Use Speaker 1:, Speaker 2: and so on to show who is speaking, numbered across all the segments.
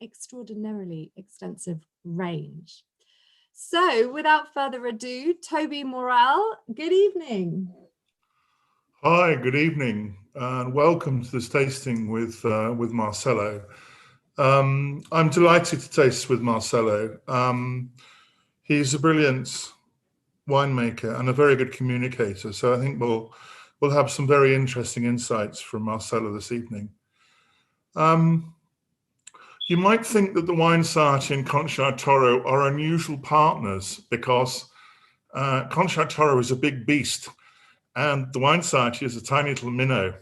Speaker 1: extraordinarily extensive range. So without further ado, Toby Morrhall, good evening.
Speaker 2: Hi, good evening, and welcome to this tasting with Marcelo. I'm delighted to taste with Marcelo. He's a brilliant winemaker and a very good communicator, so I think we'll have some very interesting insights from Marcelo this evening. You might think that the Wine Society and Concha y Toro are unusual partners because Concha y Toro is a big beast and the Wine Society is a tiny little minnow.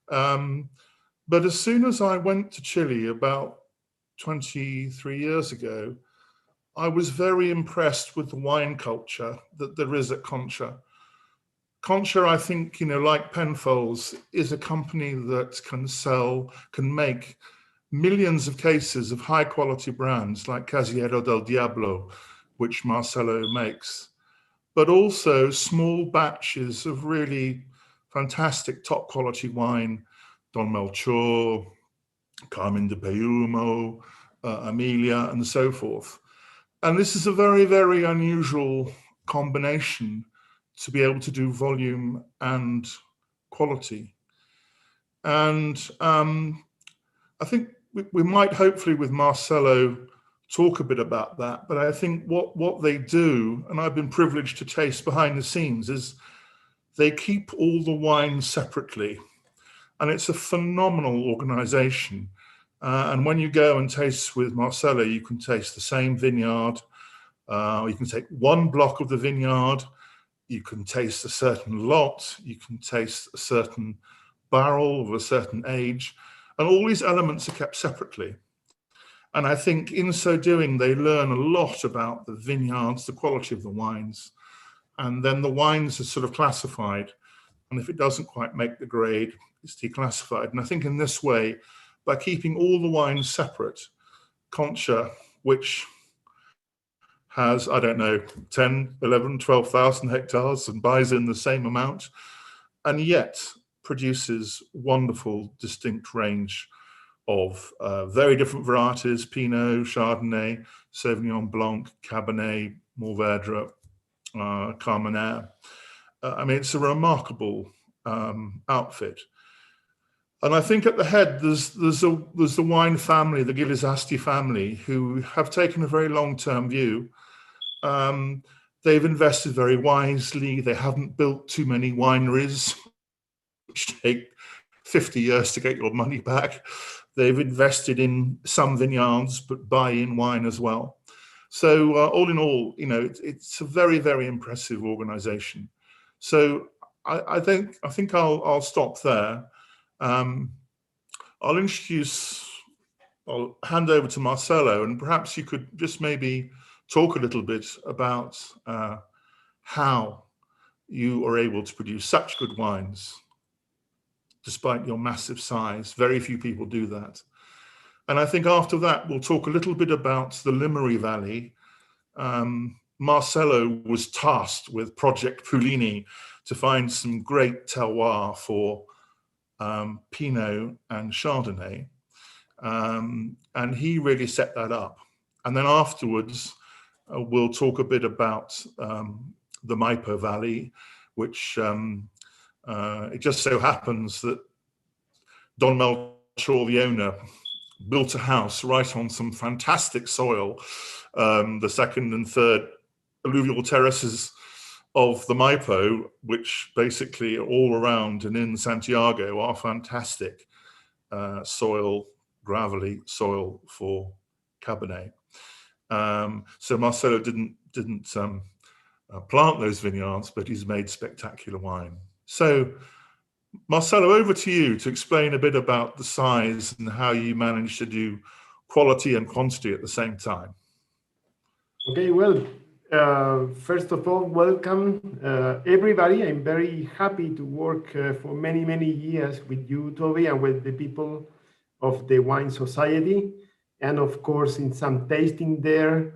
Speaker 2: But as soon as I went to Chile about 23 years ago, I was very impressed with the wine culture that there is at Concha. Concha, I think, like Penfolds, is a company that can make millions of cases of high quality brands like Casillero del Diablo, which Marcelo makes, but also small batches of really fantastic top quality wine, Don Melchor, Carmen de Peumo, Amelia, and so forth. And this is a very, very unusual combination to be able to do volume and quality. And I think we might hopefully with Marcelo talk a bit about that, but I think what they do, and I've been privileged to taste behind the scenes, is they keep all the wines separately. And it's a phenomenal organization. And when you go and taste with Marcelo, you can taste the same vineyard. You can take one block of the vineyard. You can taste a certain lot. You can taste a certain barrel of a certain age. And all these elements are kept separately. And I think in so doing, they learn a lot about the vineyards, the quality of the wines. And then the wines are sort of classified. And if it doesn't quite make the grade, it's declassified. And I think in this way, by keeping all the wines separate, Concha, which has, 10, 11, 12,000 hectares and buys in the same amount, and yet produces wonderful, distinct range of very different varieties: Pinot, Chardonnay, Sauvignon Blanc, Cabernet, Mourvèdre, Carmenère. It's a remarkable outfit. And I think at the head, there's the wine family, the Gilizasti family, who have taken a very long-term view. They've invested very wisely. They haven't built too many wineries, which take 50 years to get your money back. They've invested in some vineyards, but buy in wine as well. So all in all, it's a very, very impressive organization. So I think I'll stop there. I'll hand over to Marcelo, and perhaps you could just maybe talk a little bit about how you are able to produce such good wines despite your massive size. Very few people do that. And I think after that, we'll talk a little bit about the Limari Valley. Marcelo was tasked with Project Pulini to find some great terroir for Pinot and Chardonnay. And he really set that up. And then afterwards, we'll talk a bit about the Maipo Valley, which it just so happens that Don Melchor, the owner, built a house right on some fantastic soil. The second and third alluvial terraces of the Maipo, which basically are all around and in Santiago, are fantastic soil, gravelly soil for Cabernet. So Marcelo didn't plant those vineyards, but he's made spectacular wine. So Marcelo, over to you to explain a bit about the size and how you managed to do quality and quantity at the same time.
Speaker 3: Okay, well, first of all, welcome everybody. I'm very happy to work for many, many years with you, Toby, and with the people of the Wine Society. And of course, in some tasting there,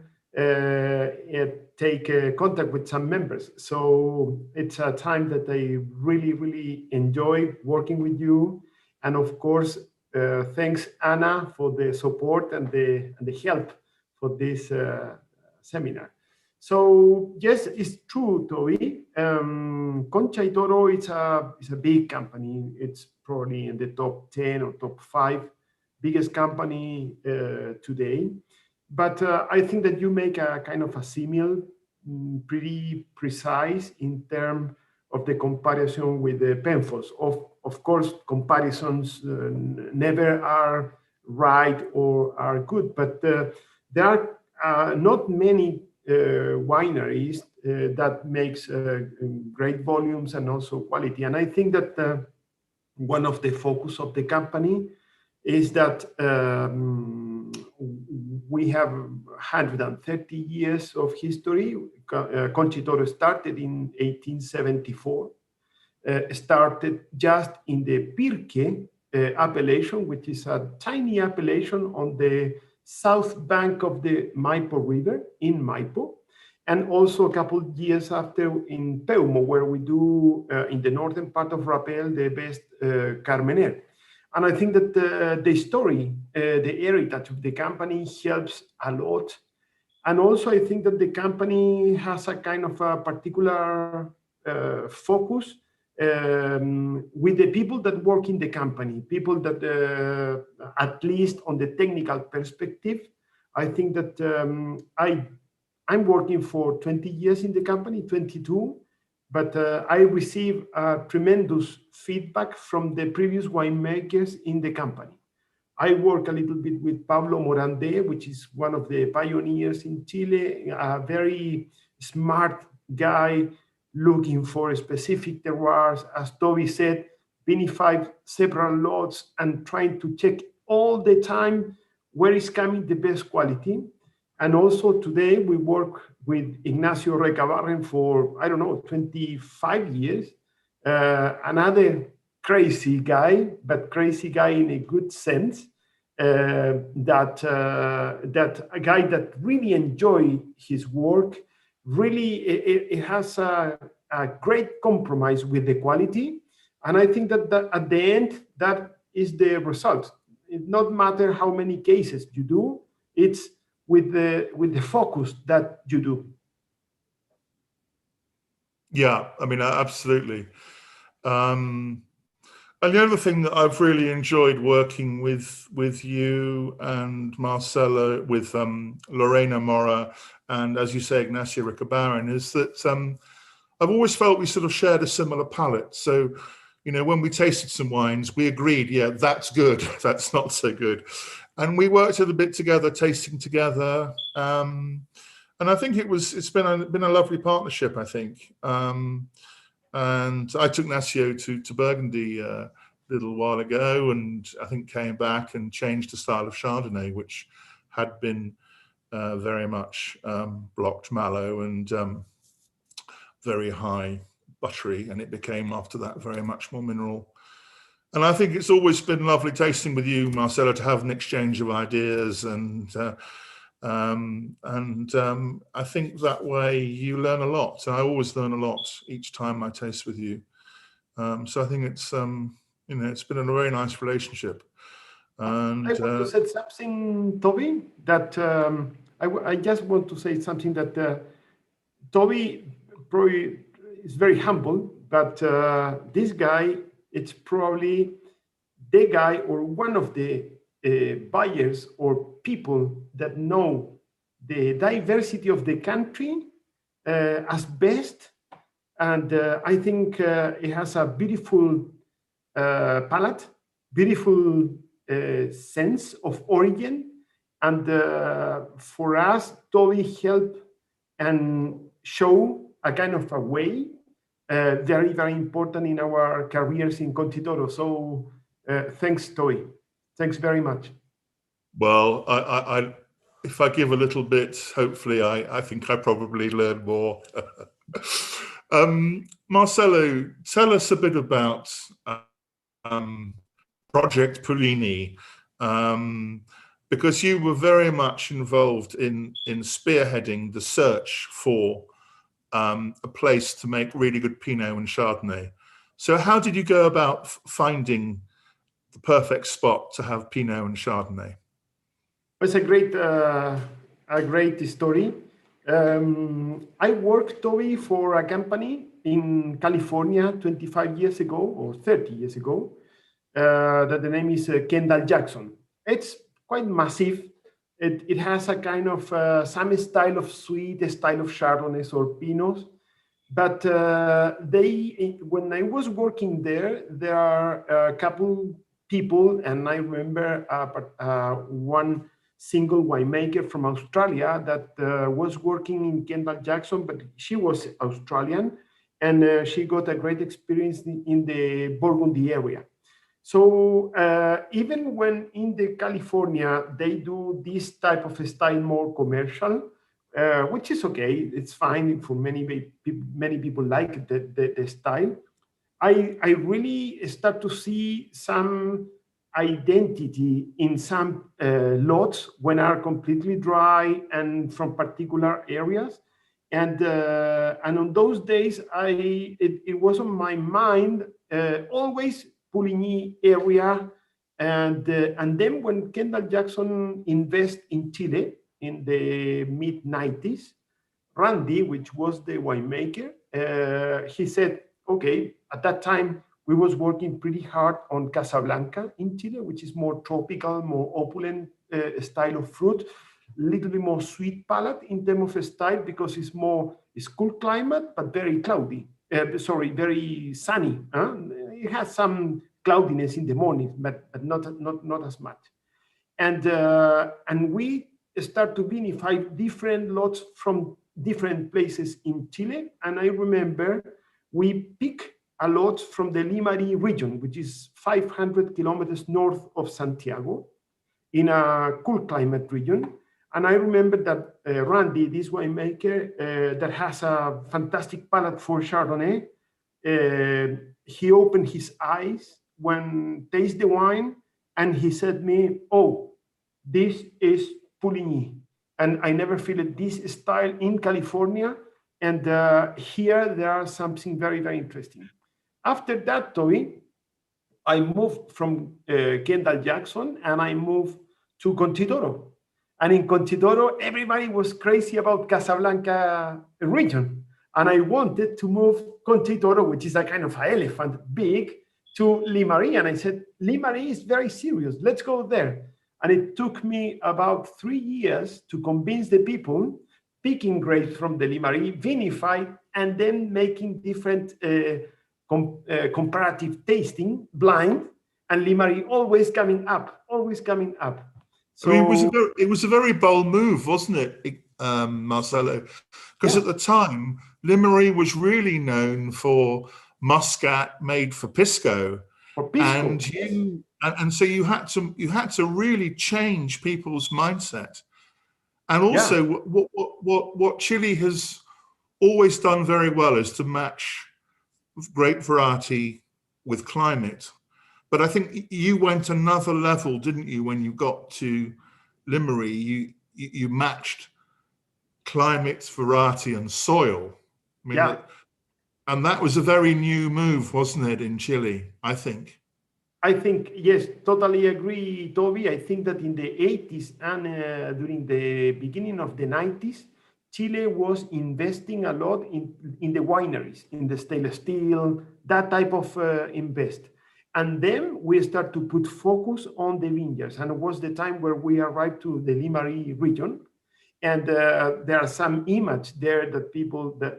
Speaker 3: take contact with some members. So it's a time that I really, really enjoy working with you. And of course, thanks Anna for the support and the help for this seminar. So yes, it's true, Toby. Concha y Toro is a big company. It's probably in the top 10 or top 5 biggest company today. But I think that you make a kind of a simile, pretty precise in terms of the comparison with the Penfolds. Of course, comparisons never are right or are good, but there are not many wineries that makes great volumes and also quality. And I think that one of the focus of the company is that we have 130 years of history. Concha y Toro started in 1874, started just in the Pirque appellation, which is a tiny appellation on the south bank of the Maipo River in Maipo, and also a couple of years after in Peumo, where we do in the northern part of Rapel the best Cabernet. And I think that the story, the heritage of the company helps a lot. And also I think that the company has a kind of a particular focus with the people that work in the company, people that at least on the technical perspective, I think that I'm working for 20 years in the company, 22, but I receive tremendous feedback from the previous winemakers in the company. I work a little bit with Pablo Morandé, which is one of the pioneers in Chile, a very smart guy looking for specific terroirs, as Toby said, vinify several lots and trying to check all the time where is coming the best quality. And also today we work with Ignacio Recabarren for, I don't know, 25 years. Another crazy guy, but crazy guy in a good sense. That a guy that really enjoy his work. Really, it has a great compromise with the quality. And I think that at the end, that is the result. It not matter how many cases you do, it's with the focus that you do.
Speaker 2: Yeah, I mean, absolutely. And the other thing that I've really enjoyed working with you and Marcelo, with Lorena Mora, and as you say, Ignacio Recabarren, is that I've always felt we sort of shared a similar palate. So, you know, when we tasted some wines, we agreed, yeah, that's good, that's not so good. And we worked a bit together, tasting together. And I think it's been a lovely partnership, I think. And I took Ignacio to Burgundy a little while ago, and I think came back and changed the style of Chardonnay, which had been very much blocked mallow and very high buttery, and it became after that very much more mineral. And I think it's always been lovely tasting with you, Marcelo, to have an exchange of ideas, and I think that way you learn a lot. I always learn a lot each time I taste with you. So I think it's you know, it's been a very nice relationship. And
Speaker 3: I want to say something, Toby, that I just want to say something that Toby probably is very humble, but this guy, it's probably the guy or one of the buyers or people that know the diversity of the country as best. And I think it has a beautiful palate, beautiful sense of origin. And for us, Toby helped and show a kind of a way very, very important in our careers in Concha y Toro. So thanks, Toby. Thanks very much.
Speaker 2: Well, I if I give a little bit, hopefully I think I probably learned more. Marcelo, tell us a bit about Project Pullini, because you were very much involved in spearheading the search for a place to make really good Pinot and Chardonnay. So how did you go about finding the perfect spot to have Pinot and Chardonnay?
Speaker 3: It's a great story. I worked, Toby, for a company in California 25 years ago or 30 years ago. That the name is Kendall Jackson. It's quite massive. It has a kind of some style of sweet, a style of Chardonnays or Pinots. But when I was working there, there are a couple people, and I remember one single winemaker from Australia that was working in Kendall Jackson, but she was Australian, and she got a great experience in the Burgundy area. So even when in the California, they do this type of style more commercial, which is okay, it's fine for many people like the style. I really start to see some identity in some lots when are completely dry and from particular areas. And on those days, it was on my mind always Puligny area, and then when Kendall Jackson invested in Chile in the mid-90s, Randy, which was the winemaker, he said, okay, at that time we was working pretty hard on Casablanca in Chile, which is more tropical, more opulent style of fruit, little bit more sweet palate in terms of style because it's cool climate, but very cloudy. Very sunny. It has some cloudiness in the morning, but not as much. And we start to vinify different lots from different places in Chile. And I remember we pick a lot from the Limari region, which is 500 kilometers north of Santiago, in a cool climate region. And I remember that Randy, this winemaker that has a fantastic palate for Chardonnay, he opened his eyes when taste the wine, and he said me, "Oh, this is Puligny," and I never feel this style in California. And here there are something very, very interesting. After that, Toby, I moved from Kendall Jackson and I moved to Concha y Toro. And in Concha y Toro, everybody was crazy about Casablanca region. And I wanted to move Concha y Toro, which is a kind of an elephant, big, to Limari. And I said, Limari is very serious. Let's go there. And it took me about 3 years to convince the people, picking grapes from the Limari, vinified, and then making different comparative tasting, blind, and Limari always coming up. So
Speaker 2: I mean, it was a very bold move, wasn't it, Marcelo? Because at the time, Limari was really known for Muscat made for Pisco. And so you had to really change people's mindset. And also, what Chile has always done very well is to match grape variety with climate. But I think you went another level, didn't you, when you got to Limari? You matched climate, variety, and soil. I mean, and that was a very new move, wasn't it, in Chile, I think?
Speaker 3: I think, yes, totally agree, Toby. I think that in the 80s and during the beginning of the 90s, Chile was investing a lot in the wineries, in the stainless steel, that type of invest. And then we start to put focus on the vineyards. And it was the time where we arrived to the Limari region. And there are some images there that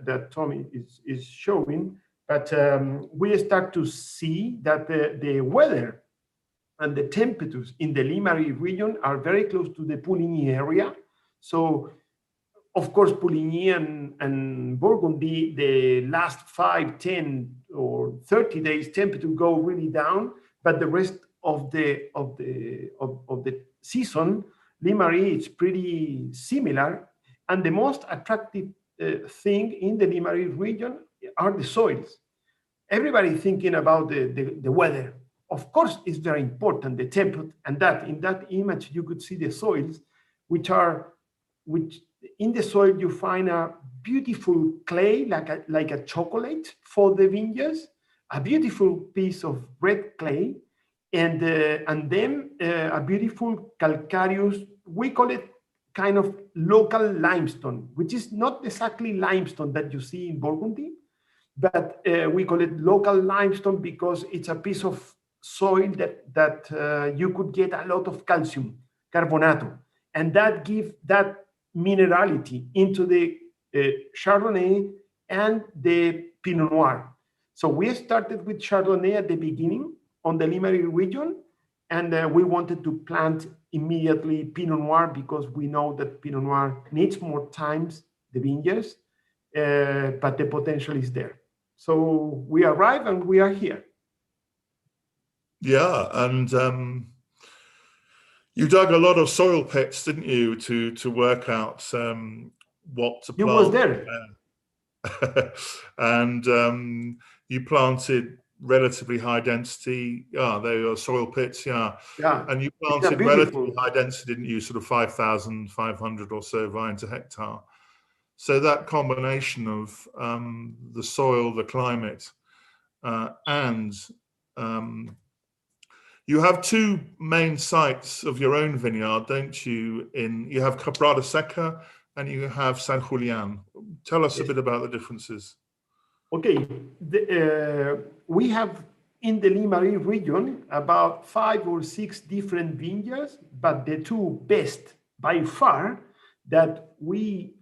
Speaker 3: that Tommy is showing. But we start to see that the weather and the temperatures in the Limari region are very close to the Puligny area. So, of course, Puligny and Burgundy, the last 5, 10, or 30 days, temperature go really down. But the rest of the season, Limari is pretty similar. And the most attractive thing in the Limari region are the soils. Everybody thinking about the weather. Of course, it's very important, the temperature, and that in that image you could see the soils, which in the soil you find a beautiful clay, like a chocolate for the vineyards, a beautiful piece of red clay, and then a beautiful calcareous, we call it kind of local limestone, which is not exactly limestone that you see in Burgundy, but we call it local limestone because it's a piece of soil that you could get a lot of calcium, carbonato, and that gives that minerality into the Chardonnay and the Pinot Noir. So we started with Chardonnay at the beginning on the Limari region, and we wanted to plant immediately Pinot Noir because we know that Pinot Noir needs more times, the vineyards, but the potential is there. So we arrived and we are here.
Speaker 2: Yeah, and you dug a lot of soil pits, didn't you, to work out what to plant?
Speaker 3: You was there.
Speaker 2: And you planted relatively high density. Yeah, they are soil pits. Yeah. And you planted relatively high density, didn't you? Sort of 5,500 or so vines a hectare. So that combination of the soil, the climate, and you have two main sites of your own vineyard, don't you? You have Quebrada Seca and you have San Julian. Tell us a bit about the differences.
Speaker 3: Okay, we have in the Limari region about 5 or 6 different vineyards, but the two best by far that we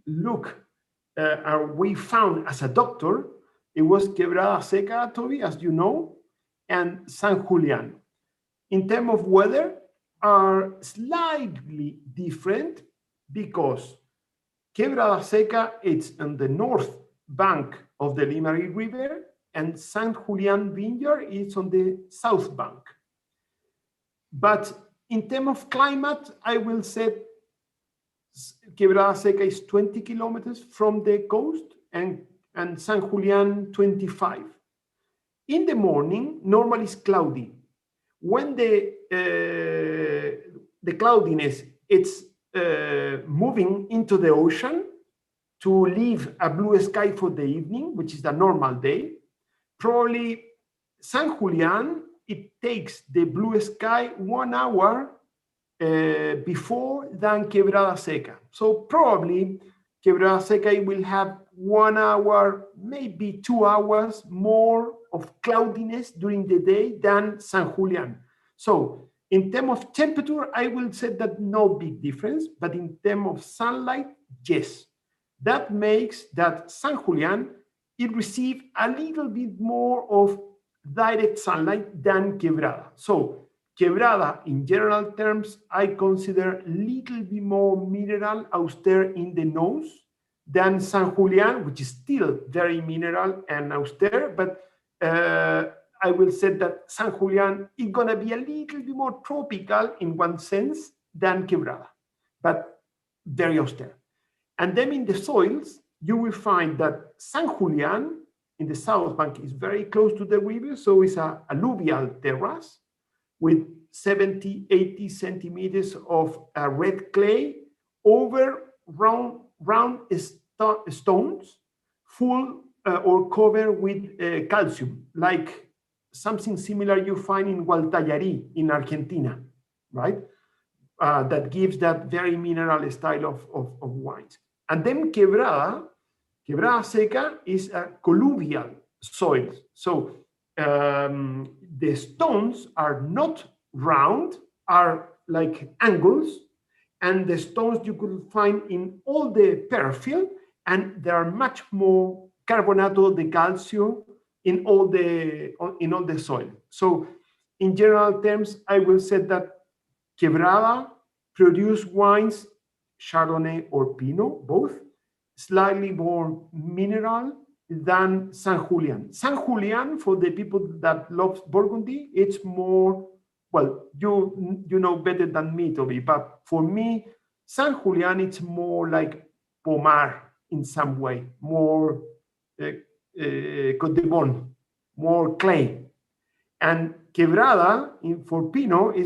Speaker 3: we found as a doctor, it was Quebrada Seca, Toby, as you know, and San Julian. In terms of weather, are slightly different because Quebrada Seca, it's on the north bank of the Limari River, and San Julian Vineyard is on the south bank. But in terms of climate, I will say Quebrada Seca is 20 kilometers from the coast and San Julian 25. In the morning, normally it's cloudy. When the cloudiness, it's moving into the ocean to leave a blue sky for the evening, which is the normal day. Probably San Julian, it takes the blue sky 1 hour before than Quebrada Seca. So probably Quebrada Seca will have 1 hour, maybe 2 hours more of cloudiness during the day than San Julian. So in terms of temperature, I will say that no big difference, but in terms of sunlight, yes. That makes that San Julian, it receives a little bit more of direct sunlight than Quebrada. So Quebrada, in general terms, I consider a little bit more mineral, austere in the nose than San Julian, which is still very mineral and austere, but I will say that San Julian is going to be a little bit more tropical in one sense than Quebrada, but very austere. And then in the soils, you will find that San Julian in the south bank is very close to the river, so it's an alluvial terrace with 70, 80 centimeters of red clay over round stones, full or covered with calcium, like something similar you find in Gualtallarí in Argentina, right? That gives that very mineral style of wines. And then Quebrada Seca is a colluvial soil. So the stones are not round, are like angles, and the stones you could find in all the peripheral, and there are much more carbonato de calcio in all the soil. So in general terms, I will say that Quebrada produce wines, Chardonnay or Pinot, both, slightly more mineral than San Julian. San Julian, for the people that love Burgundy, it's more, well, you know better than me, Toby, but for me, San Julian, it's more like Pomar in some way, more Côte de Bon, more clay. And Quebrada, for Pinot,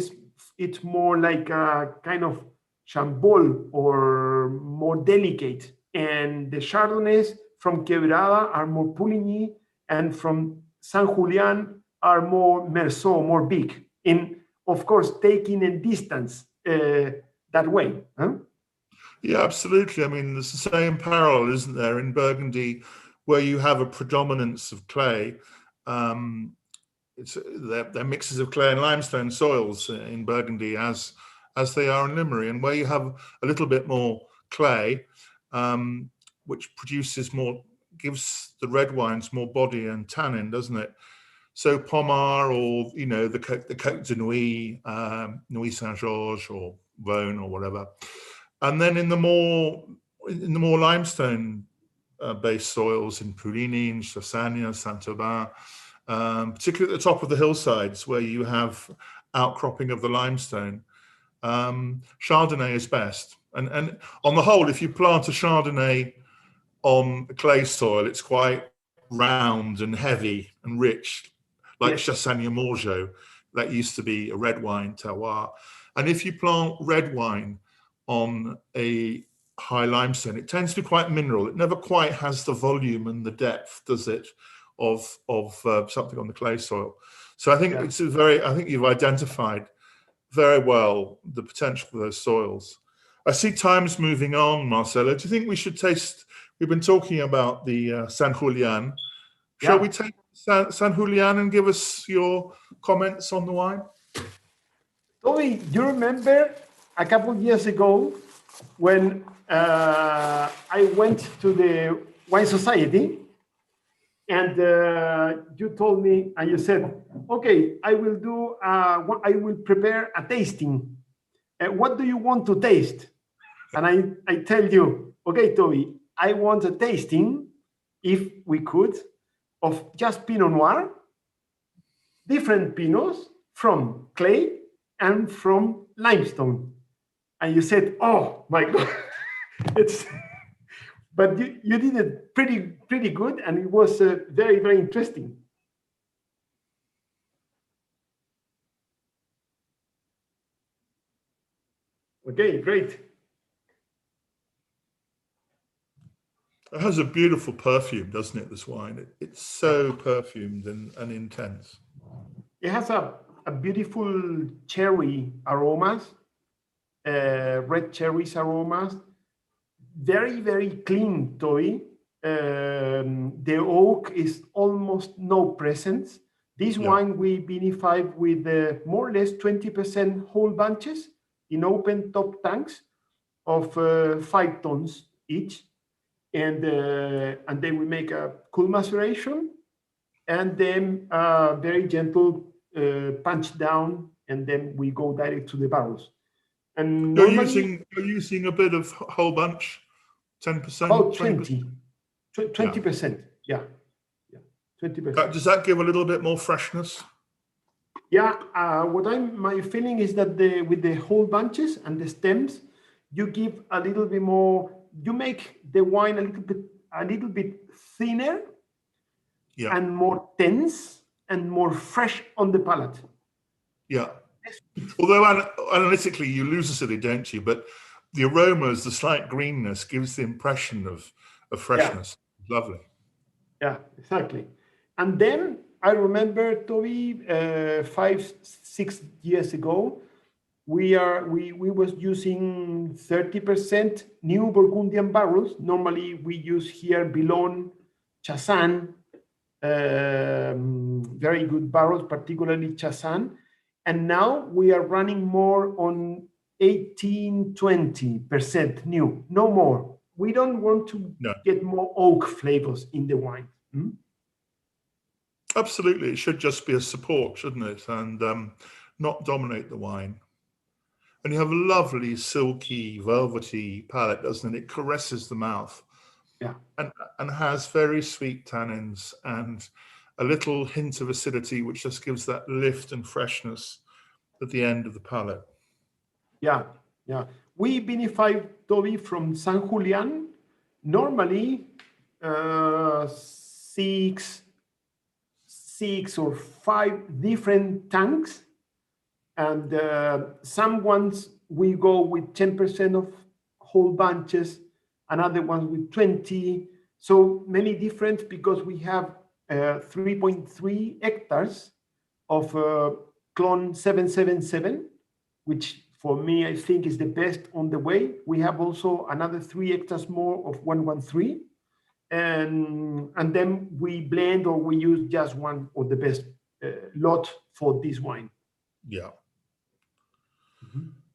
Speaker 3: it's more like a kind of Chambol or more delicate. And the Chardonnays from Quebrada are more Pouligny, and from San Julian are more Merceau, more big. In of course, taking a distance that way. Huh?
Speaker 2: Yeah, absolutely. I mean, there's the same parallel, isn't there, in Burgundy, where you have a predominance of clay. They're mixes of clay and limestone soils in Burgundy as they are in Limari, and where you have a little bit more clay, which gives the red wines more body and tannin, doesn't it? So Pommard, or the Côte de Nuit, Nuit Saint-Georges, or Rhône, or whatever, and then in the more limestone based soils in Puligny, in Chassagne, Saint-Aubin, particularly at the top of the hillsides where you have outcropping of the limestone, Chardonnay is best. And on the whole, if you plant a Chardonnay on a clay soil, it's quite round and heavy and rich, like Chassagne Morgeau. That used to be a red wine terroir. And if you plant red wine on a high limestone, it tends to be quite mineral. It never quite has the volume and the depth, does it, of something on the clay soil. So I think I think you've identified very well the potential for those soils. I see time's moving on, Marcelo. Do you think we should taste? We've been talking about the San Julian. Shall we take San Julian and give us your comments on the wine?
Speaker 3: Toby, you remember a couple of years ago when I went to the Wine Society, and you told me, and you said, okay, I will prepare a tasting. What do you want to taste? And I tell you, okay, Toby, I want a tasting, if we could, of just Pinot Noir, different Pinots from clay and from limestone. And you said, oh my God, but you did it pretty good, and it was very, very interesting. Okay, great.
Speaker 2: It has a beautiful perfume, doesn't it, this wine? It's so perfumed and intense.
Speaker 3: It has a beautiful cherry aromas, red cherries aromas. Very, very clean, Toby. The oak is almost no presence. This wine we vinified with more or less 20% whole bunches in open top tanks of 5 tons each. And then we make a cool maceration, and then very gentle punch down, and then we go direct to the barrels. And
Speaker 2: you're using a bit of whole bunch, 10%?
Speaker 3: About 20%. Yeah. 20%.
Speaker 2: Does that give a little bit more freshness?
Speaker 3: Yeah, my feeling is that with the whole bunches and the stems, you give a little bit more. You make the wine a little bit thinner, and more dense and more fresh on the palate. Yeah.
Speaker 2: Although analytically you lose acidity, don't you? But the aromas, the slight greenness, gives the impression of freshness. Yeah. Lovely.
Speaker 3: Yeah, exactly. And then I remember, Toby, 5-6 years ago, we was using 30% new Burgundian barrels. Normally we use here Boulogne, Chassagne, very good barrels, particularly Chassagne. And now we are running more on 18-20% new, no more. We don't want to get more oak flavors in the wine.
Speaker 2: Absolutely, it should just be a support, shouldn't it? And not dominate the wine. And you have a lovely, silky, velvety palate, doesn't it? It caresses the mouth.
Speaker 3: Yeah.
Speaker 2: And has very sweet tannins and a little hint of acidity, which just gives that lift and freshness at the end of the palate.
Speaker 3: Yeah. We vinify, Toby, from San Julian, normally 6 or 5 different tanks. And some ones we go with 10% of whole bunches, another ones with 20. So many different, because we have 3.3 hectares of clone 777, which for me, I think is the best on the way. We have also another 3 hectares more of 113. And then we blend or we use just one of the best lot for this wine.
Speaker 2: Yeah.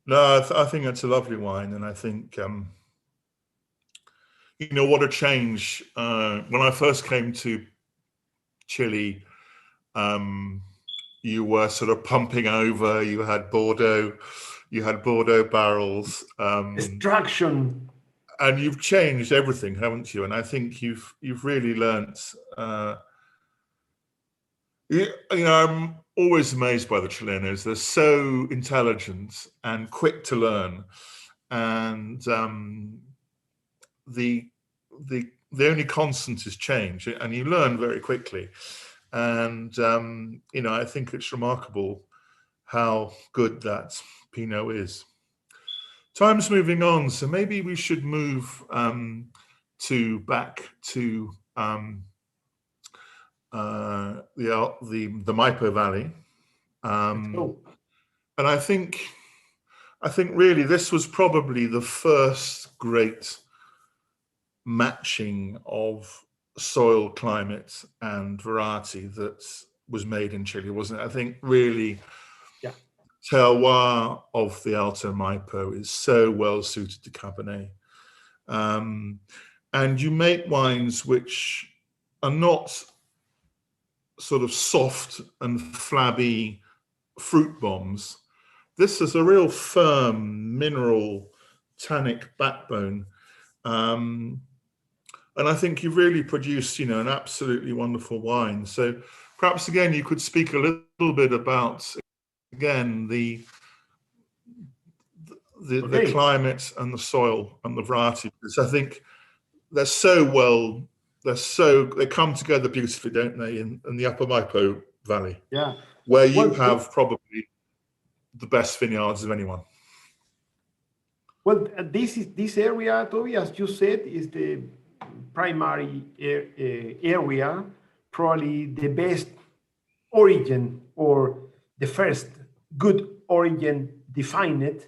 Speaker 2: No, I think it's a lovely wine. And I think, you know, what a change. When I first came to Chile, you were sort of pumping over, you had Bordeaux barrels.
Speaker 3: Extraction.
Speaker 2: And you've changed everything, haven't you? And I think you've really learnt. You know, I'm always amazed by the Chilenos. They're so intelligent and quick to learn, and the only constant is change, and you learn very quickly. And you know, I think it's remarkable how good that Pinot is. Time's moving on, so maybe we should move back to the Maipo Valley, and I think really this was probably the first great matching of soil, climate, and variety that was made in Chile, wasn't it? I think really. Terroir of the Alto Maipo is so well suited to Cabernet. And you make wines which are not sort of soft and flabby fruit bombs. This is a real firm mineral tannic backbone. And I think you've really produced, you know, an absolutely wonderful wine. So perhaps again, you could speak a little bit about again the climate and the soil and the variety, because I think they come together beautifully, don't they, in the Upper Maipo Valley, where you have probably the best vineyards of anyone.
Speaker 3: Well, this area, Toby, as you said, is the primary area, probably the best origin or the first good origin defined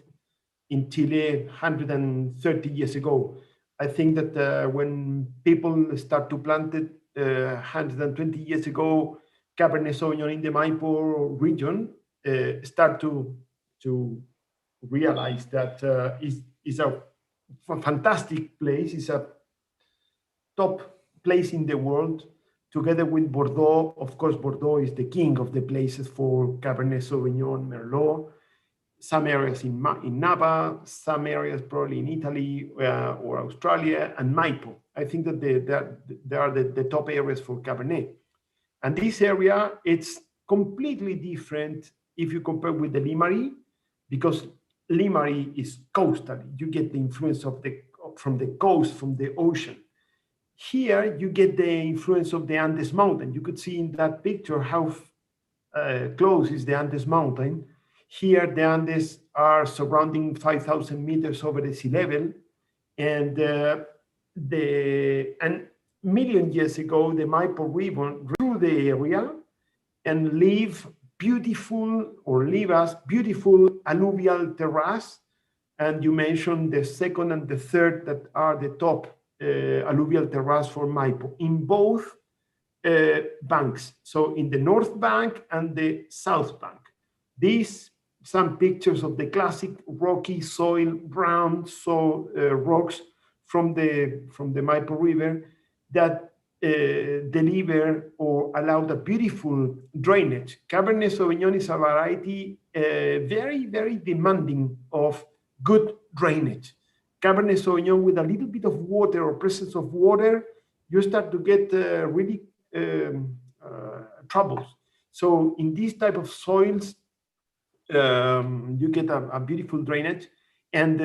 Speaker 3: in Chile 130 years ago. I think that when people start to plant it 120 years ago, Cabernet Sauvignon in the Maipo region start to realize that is a fantastic place. It's a top place in the world, together with Bordeaux. Of course, Bordeaux is the king of the places for Cabernet Sauvignon, Merlot. Some areas in Napa, some areas probably in Italy or Australia, and Maipo. I think that they are the top areas for Cabernet. And this area, it's completely different if you compare with the Limari, because Limari is coastal. You get the influence from the coast, from the ocean. Here, you get the influence of the Andes Mountain. You could see in that picture how close is the Andes Mountain. Here, the Andes are surrounding 5,000 meters over the sea level. And million years ago, the Maipo River grew the area and leave us beautiful alluvial terrace. And you mentioned the second and the third that are the top alluvial terrace for Maipo in both banks. So in the north bank and the south bank. These some pictures of the classic rocky soil, brown rocks from the Maipo River that deliver or allow the beautiful drainage. Cabernet Sauvignon is a variety very, very demanding of good drainage. Cabernet Sauvignon with a little bit of water or presence of water, you start to get really troubles. So in these type of soils, you get a beautiful drainage, and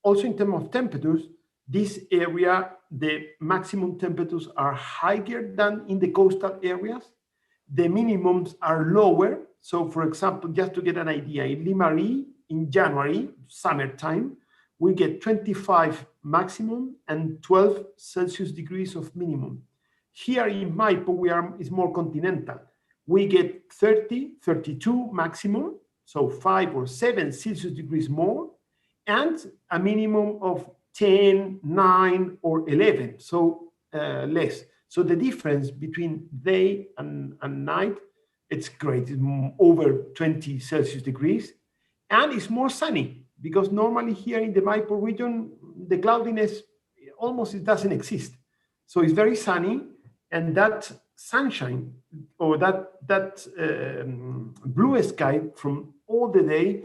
Speaker 3: also in terms of temperatures, this area, the maximum temperatures are higher than in the coastal areas. The minimums are lower. So for example, just to get an idea, in Limari, in January, summertime, we get 25 maximum and 12 Celsius degrees of minimum. Here in Maipo, it's more continental. we get 30, 32 maximum, so 5 or 7 Celsius degrees more, and a minimum of 10, 9, or 11, so less. So the difference between day and night, it's great. It's over 20 Celsius degrees, and it's more sunny, because normally here in the Maipo region, the cloudiness almost it doesn't exist. So it's very sunny, and that sunshine or that blue sky from all the day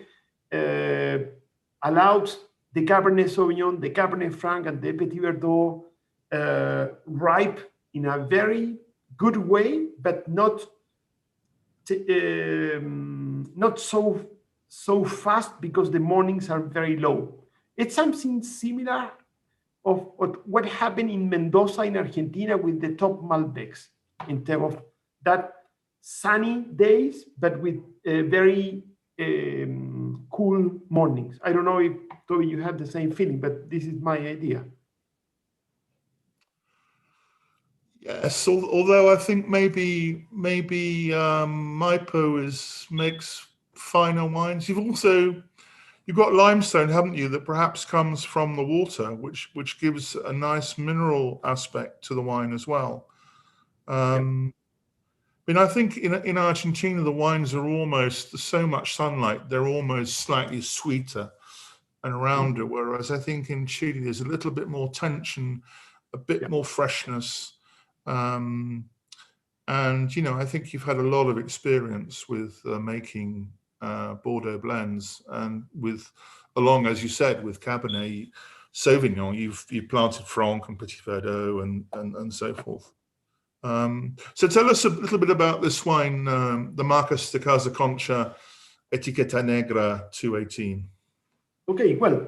Speaker 3: allowed the Cabernet Sauvignon, the Cabernet Franc, and the Petit Verdo ripe in a very good way, but not so fast, because the mornings are very low. It's something similar of what happened in Mendoza in Argentina with the top Malbecs, in terms of that sunny days, but with very cool mornings. I don't know if, Toby, you have the same feeling, but this is my idea.
Speaker 2: Yes, although I think maybe Maipo makes finer wines. You've got limestone, haven't you, that perhaps comes from the water, which gives a nice mineral aspect to the wine as well. I mean, I think in Argentina, the wines are almost so much sunlight, they're almost slightly sweeter and rounder, whereas I think in Chile, there's a little bit more tension, a bit more freshness. And, I think you've had a lot of experience with making Bordeaux blends, and along, as you said, with Cabernet Sauvignon, you've planted Franc and Petit Verdo and so forth. So tell us a little bit about this wine, the Marcas de Casa Concha Etiqueta Negra 218.
Speaker 3: Okay, well,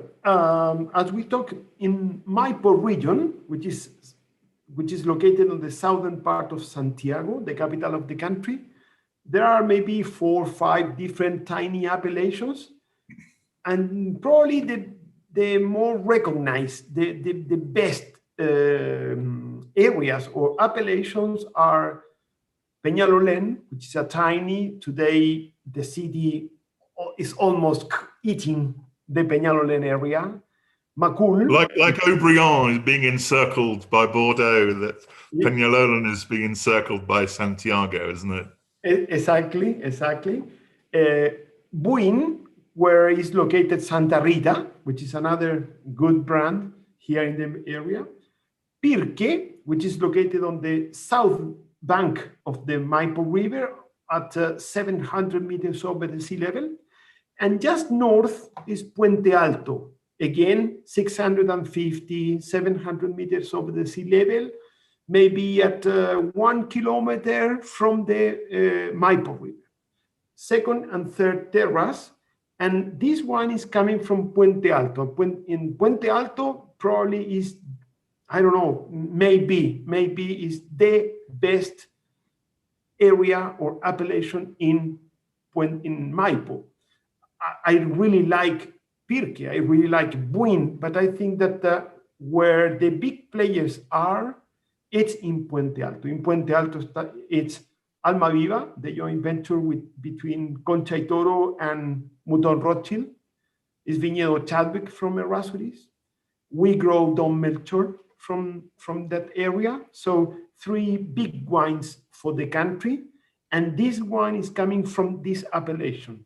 Speaker 3: as we talk in Maipo region, which is located on the southern part of Santiago, the capital of the country, there are maybe 4 or 5 different tiny appellations, and probably the more recognized, the best areas or appellations are Peñalolén, which is a tiny, today the city is almost eating the Peñalolén area. Macul.
Speaker 2: Like Aubryon is being encircled by Bordeaux, that Peñalolén is being encircled by Santiago, isn't it?
Speaker 3: Exactly. Buin, where is located Santa Rita, which is another good brand here in the area. Pirque, which is located on the south bank of the Maipo River at 700 meters over the sea level. And just north is Puente Alto, again, 650, 700 meters over the sea level, maybe at 1 kilometer from the Maipo River. Second and third terrace, and this one is coming from Puente Alto. In Puente Alto, probably is, I don't know, maybe is the best area or appellation in Maipo. I really like Pirque, I really like Buin, but I think that where the big players are, it's in Puente Alto. In Puente Alto, it's Almaviva, the joint venture between Concha y Toro and Mouton Rothschild. It's Viñedo Chadwick from Errázuriz. We grow Don Melchor from that area. So 3 big wines for the country. And this wine is coming from this appellation.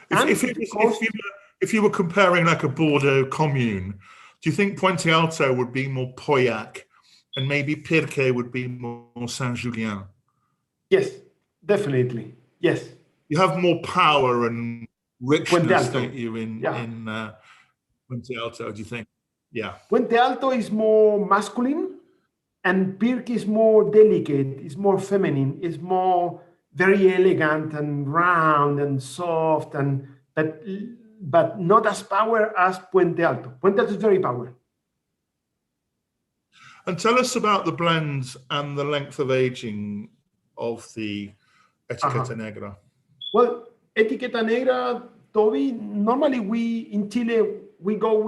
Speaker 2: If you were comparing like a Bordeaux commune, do you think Puente Alto would be more Pauillac and maybe Pirque would be more Saint-Julien?
Speaker 3: Yes, definitely. Yes.
Speaker 2: You have more power and richness, don't you, in Puente Alto, do you think? Yeah.
Speaker 3: Puente Alto is more masculine and Pirque is more delicate, it's more feminine, it's more very elegant and round and soft, but not as power as Puente Alto. Puente Alto is very power.
Speaker 2: And tell us about the blends and the length of aging of the Etiqueta Negra.
Speaker 3: Well, Etiqueta Negra, Toby, normally in Chile, we go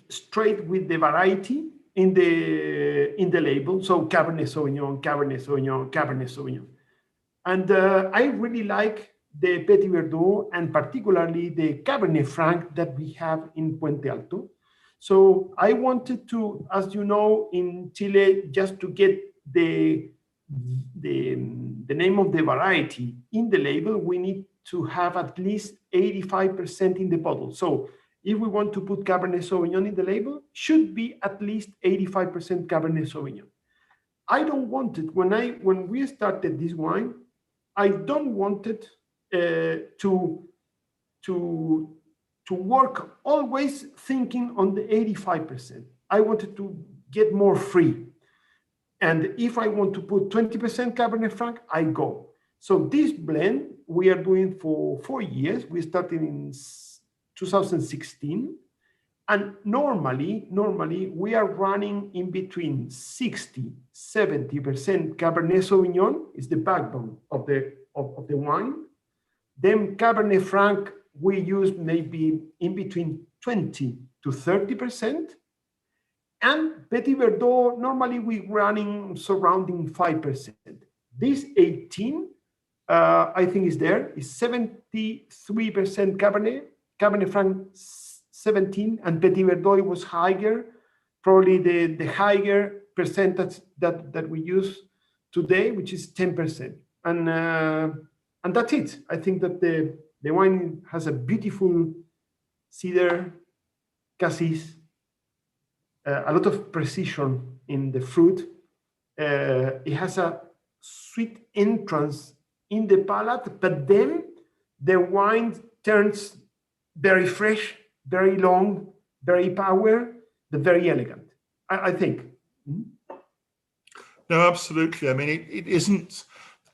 Speaker 3: straight with the variety in the label. So Cabernet Sauvignon, Cabernet Sauvignon, Cabernet Sauvignon. And I really like the Petit Verdo and particularly the Cabernet Franc that we have in Puente Alto. So I wanted to, as you know, in Chile, just to get the name of the variety in the label, we need to have at least 85% in the bottle. So if we want to put Cabernet Sauvignon in the label, should be at least 85% Cabernet Sauvignon. I don't want it, when we started this wine, I don't want it to work always thinking on the 85%. I wanted to get more free. And if I want to put 20% Cabernet Franc, I go. So this blend we are doing for 4 years. We started in 2016. And normally we are running in between 60-70% Cabernet Sauvignon is the backbone of the wine. Then Cabernet Franc we use maybe in between 20-30%, and Petit Verdot normally we running surrounding 5%. This 18, I think is 73% Cabernet Franc 17, and Petit Verdot was higher, probably the higher percentage that we use today, which is 10%. And that's it. I think that the wine has a beautiful cedar, cassis, a lot of precision in the fruit. It has a sweet entrance in the palate, but then the wine turns very fresh, very long, very power, but very elegant, I think.
Speaker 2: No, absolutely. I mean, it isn't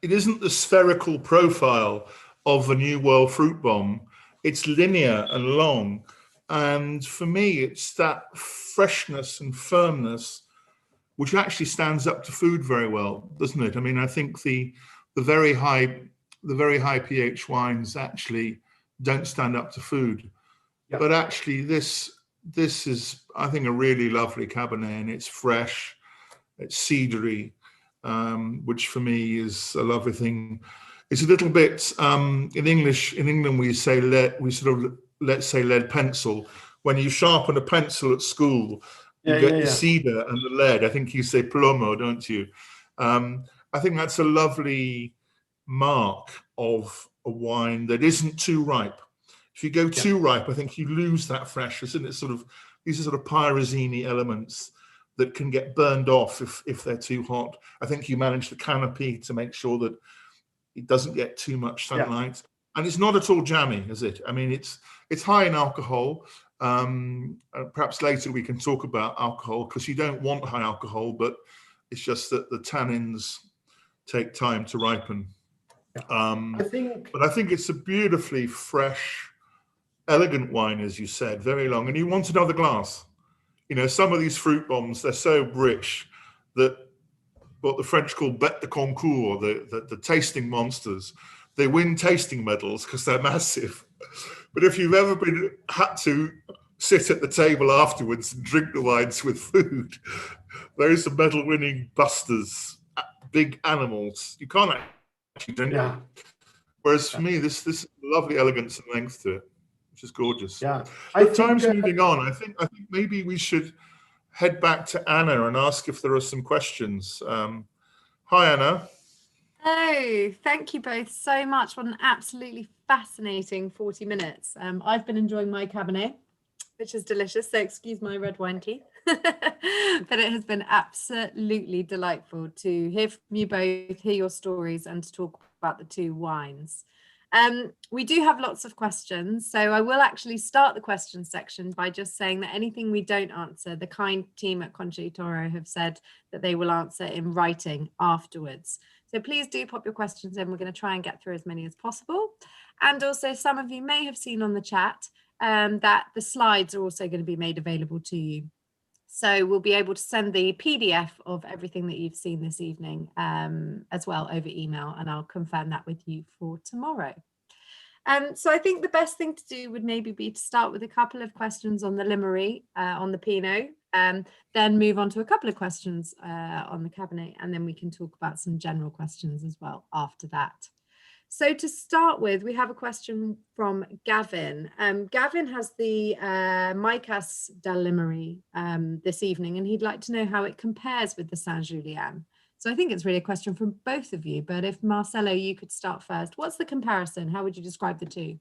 Speaker 2: the spherical profile of a New World fruit bomb. It's linear and long. And for me, it's that freshness and firmness which actually stands up to food very well, doesn't it? I mean, I think the very high pH wines actually don't stand up to food. Yeah. But actually this is, I think, a really lovely Cabernet, and it's fresh, it's cedary, which for me is a lovely thing. It's a little bit in England we say let's say lead pencil. When you sharpen a pencil at school, you get the cedar and the lead. I think you say plomo, don't you? I think that's a lovely mark of a wine that isn't too ripe. If you go too ripe, I think you lose that freshness, and it's these are sort of pyrazine elements that can get burned off if they're too hot. I think you manage the canopy to make sure that it doesn't get too much sunlight. And it's not at all jammy, is it? I mean, it's high in alcohol. Perhaps later we can talk about alcohol, because you don't want high alcohol, but it's just that the tannins take time to ripen. I think it's a beautifully fresh, elegant wine, as you said, very long. And you want another glass. You know, some of these fruit bombs, they're so rich that what the French call bête de concours, the tasting monsters, they win tasting medals because they're massive. But if you've ever had to sit at the table afterwards and drink the wines with food, those are medal-winning busters, big animals. You can't actually drink them. Whereas for me, this lovely elegance and length to it, which is gorgeous. Yeah. Time's moving on. I think maybe we should head back to Anna and ask if there are some questions. Hi, Anna.
Speaker 1: Oh, thank you both so much. What an absolutely fascinating 40 minutes. I've been enjoying my Cabernet, which is delicious, so excuse my red wine teeth. But it has been absolutely delightful to hear from you both, hear your stories, and to talk about the two wines. We do have lots of questions, so I will actually start the question section by just saying that anything we don't answer, the kind team at Concha y Toro have said that they will answer in writing afterwards. So please do pop your questions in. We're going to try and get through as many as possible. And also, some of you may have seen on the chat that the slides are also going to be made available to you. So we'll be able to send the PDF of everything that you've seen this evening as well over email, and I'll confirm that with you for tomorrow. So I think the best thing to do would maybe be to start with a couple of questions on the Limari, on the Pinot, then move on to a couple of questions on the Cabernet, and then we can talk about some general questions as well after that. So to start with, we have a question from Gavin. Gavin has the Maipo and Limari this evening, and he'd like to know how it compares with the Saint-Julien. So I think it's really a question from both of you, but if Marcelo, you could start first. What's the comparison? How would you describe the two?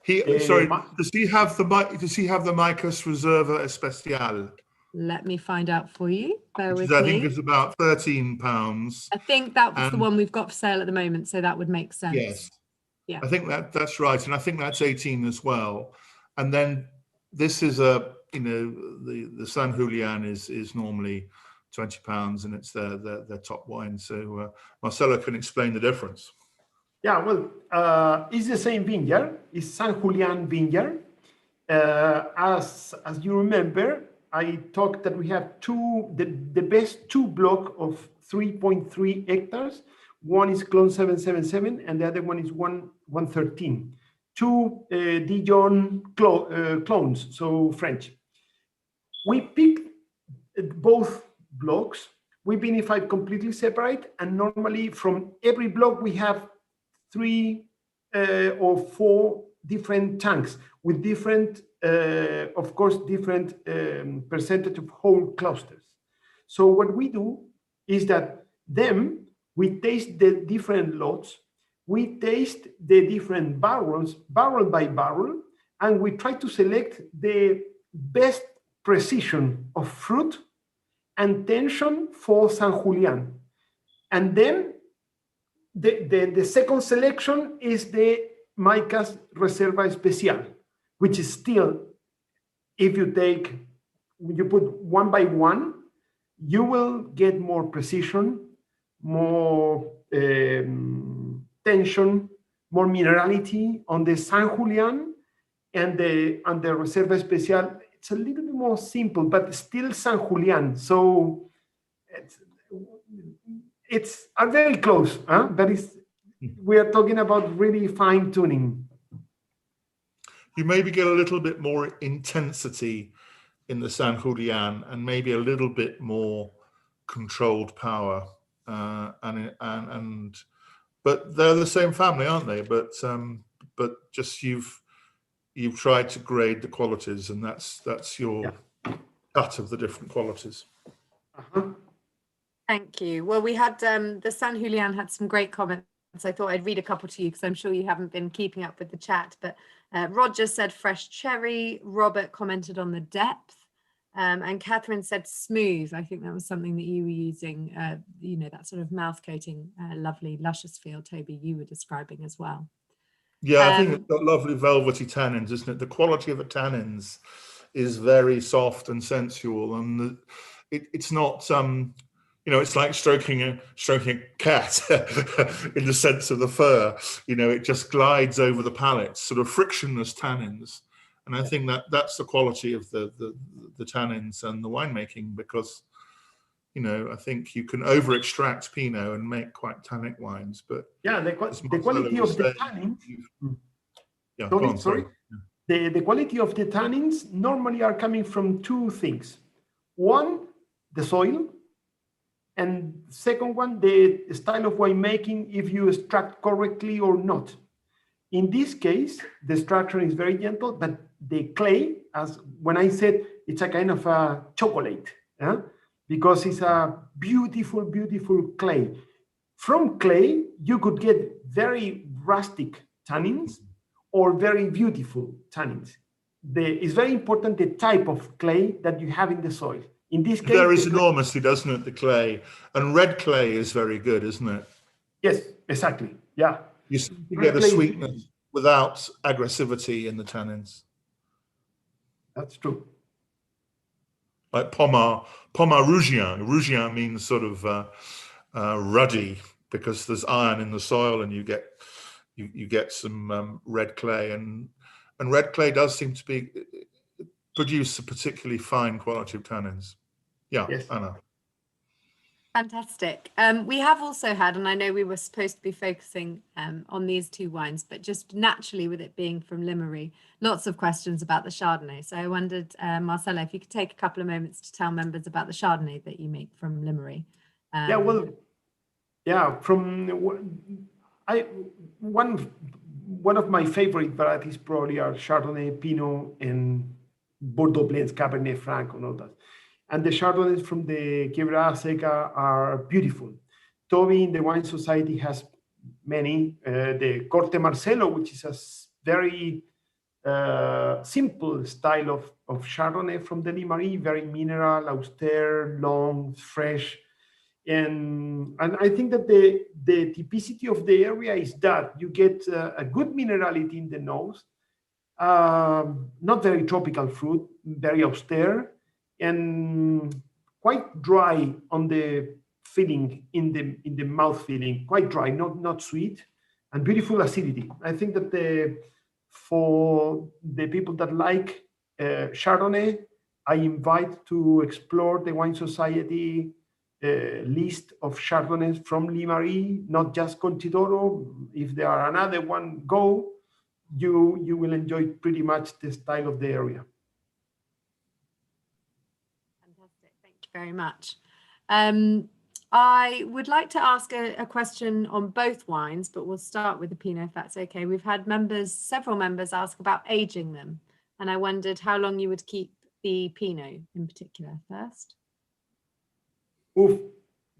Speaker 2: Does he have the Maipo Reserva Especial?
Speaker 1: Let me find out for you. Bear with
Speaker 2: I
Speaker 1: me.
Speaker 2: think it's about £13.
Speaker 1: I think that was the one we've got for sale at the moment, so that would make sense.
Speaker 2: Yes.
Speaker 1: Yeah.
Speaker 2: I think that's right, and I think that's 18 as well. And then this is the San Julian is normally £20, and it's their top wine. So Marcelo can explain the difference.
Speaker 3: Yeah, well, it's the same vineyard. It's San Julian vineyard. As you remember, I talked that we have the best two block of 3.3 hectares. One is clone 777 and the other one is 113. Two Dijon clones, so French. We picked both blocks. We vinified completely separate, and normally from every block we have 3 or 4 different tanks with different, of course, different percentage of whole clusters. So what we do is that we taste the different lots, we taste the different barrels, barrel by barrel, and we try to select the best precision of fruit and tension for San Julian. And then the second selection is the Maipo Reserva Especial, which is still, if you put one by one, you will get more precision, more tension, more minerality on the San Julian, and the Reserva Especial. It's a little bit more simple, but still San Julian. So it's very close, huh? We are talking about really fine tuning.
Speaker 2: You maybe get a little bit more intensity in the San Julian, and maybe a little bit more controlled power, but they're the same family, aren't they? But just you've tried to grade the qualities, and that's your cut of the different qualities.
Speaker 1: Thank you. Well, we had the San Julian had some great comments. I thought I'd read a couple to you because I'm sure you haven't been keeping up with the chat. But Roger said fresh cherry. Robert commented on the depth. And Catherine said smooth. I think that was something that you were using, that sort of mouth coating, lovely, luscious feel, Toby, you were describing as well.
Speaker 2: Yeah, I think it's got lovely velvety tannins, isn't it? The quality of the tannins is very soft and sensual, and it's not it's like stroking a cat in the sense of the fur. It just glides over the palate, sort of frictionless tannins. And I think that's the quality of the tannins and the winemaking, because I think you can over extract Pinot and make quite tannic wines, but
Speaker 3: the quality of the tannins. Sorry. The quality of the tannins normally are coming from two things. One, the soil, and second one, the style of winemaking, if you extract correctly or not. In this case, the structure is very gentle, but the clay, as when I said, it's a kind of a chocolate, because it's a beautiful, beautiful clay. From clay, you could get very rustic tannins or very beautiful tannins. It's very important the type of clay that you have in the soil. In this case,
Speaker 2: it varies enormously, doesn't it, the clay? And red clay is very good, isn't it?
Speaker 3: Yes, exactly. Yeah.
Speaker 2: You get a sweetness without aggressivity in the tannins.
Speaker 3: That's true.
Speaker 2: Like Pommard Rougien. Rougien means sort of ruddy, because there's iron in the soil, and you get some red clay, and red clay does seem to produce a particularly fine quality of tannins. Yeah,
Speaker 3: yes.
Speaker 2: I know.
Speaker 1: Fantastic. We have also had, and I know we were supposed to be focusing on these two wines, but just naturally with it being from Limari, lots of questions about the Chardonnay. So I wondered, Marcelo, if you could take a couple of moments to tell members about the Chardonnay that you make from Limari.
Speaker 3: Yeah, well, yeah, I one of my favorite varieties probably are Chardonnay, Pinot, and Bordeaux blends, Cabernet Franc, and all that. And the Chardonnays from the Quebrada Seca are beautiful. Toby in the Wine Society has many. The Corte Marcelo, which is a very simple style of Chardonnay from the Limari, very mineral, austere, long, fresh. And I think that the typicity of the area is that you get a good minerality in the nose, not very tropical fruit, very austere, and quite dry on the feeling, in the mouth feeling, quite dry, not sweet, and beautiful acidity. I think that for the people that like Chardonnay, I invite to explore the Wine Society list of Chardonnays from Limari, not just Concha y Toro. If there are another one, go. You will enjoy pretty much the style of the area.
Speaker 1: Fantastic, thank you very much. I would like to ask a question on both wines, but we'll start with the Pinot if that's okay. We've had several members ask about aging them, and I wondered how long you would keep the Pinot in particular first.
Speaker 3: Oof,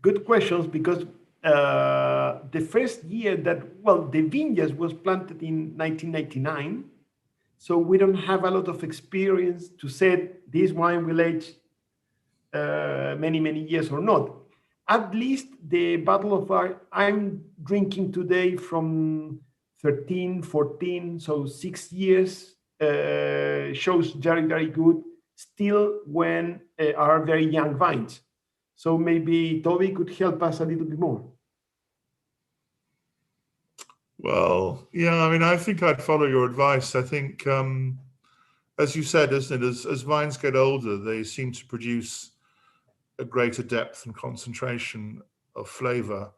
Speaker 3: good questions, because the first year that, well, the vineyards was planted in 1999, so we don't have a lot of experience to say this wine will age many years or not. At least the bottle of wine I'm drinking today from 13, 14, so 6 years, shows very good, still when are very young vines. So maybe Toby could help us a little bit more.
Speaker 2: Well, yeah, I mean, I think I'd follow your advice. I think, as you said, isn't it, as vines get older, they seem to produce a greater depth and concentration of flavor.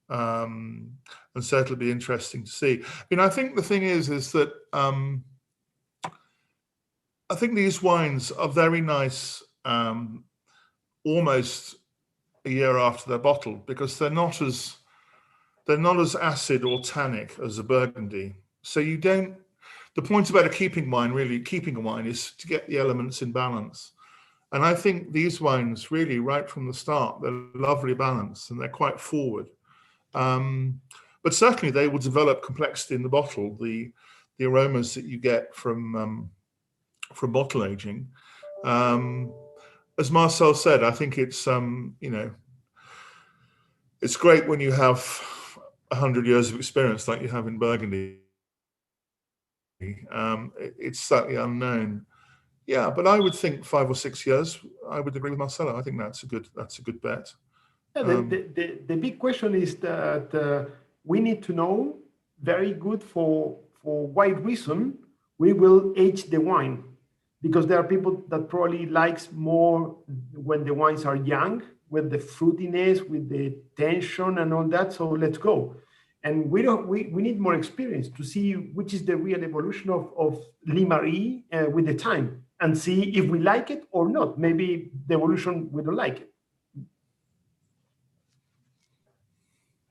Speaker 2: And so it'll be interesting to see. I mean, I think the thing is that I think these wines are very nice almost a year after they're bottled, because they're not as acid or tannic as a Burgundy. So you don't. The point about keeping a wine is to get the elements in balance. And I think these wines really, right from the start, they're lovely balance and they're quite forward. But certainly they will develop complexity in the bottle. The aromas that you get from bottle aging. As Marcel said, I think it's it's great when you have 100 years of experience like you have in Burgundy. It's slightly unknown. Yeah, but I would think 5 or 6 years. I would agree with Marcelo. I think that's a good bet.
Speaker 3: Yeah, the big question is that we need to know very good for what reason we will age the wine, because there are people that probably likes more when the wines are young, with the fruitiness, with the tension and all that. So let's go. And we need more experience to see which is the real evolution of Limari with the time, and see if we like it or not. Maybe the evolution, we don't like it.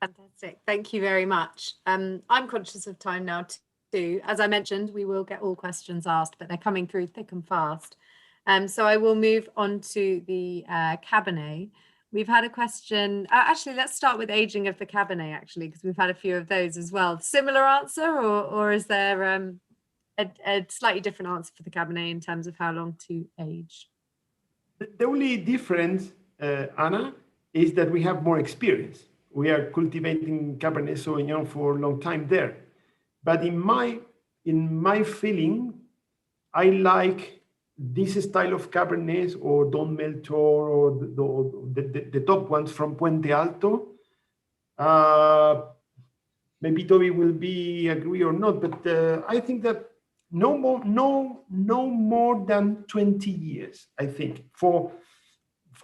Speaker 1: Fantastic. Thank you very much. I'm conscious of time now too. As I mentioned, we will get all questions asked, but they're coming through thick and fast. So I will move on to the Cabernet. We've had a question. Actually, let's start with aging of the Cabernet, actually, because we've had a few of those as well. Similar answer, or is there a slightly different answer for the Cabernet in terms of how long to age?
Speaker 3: The only difference, Anna, is that we have more experience. We are cultivating Cabernet Sauvignon for a long time there. But in my feeling, I like this style of Cabernets, or Don Melchor, or the top ones from Puente Alto. Maybe Toby will agree or not, but I think that no more than 20 years. I think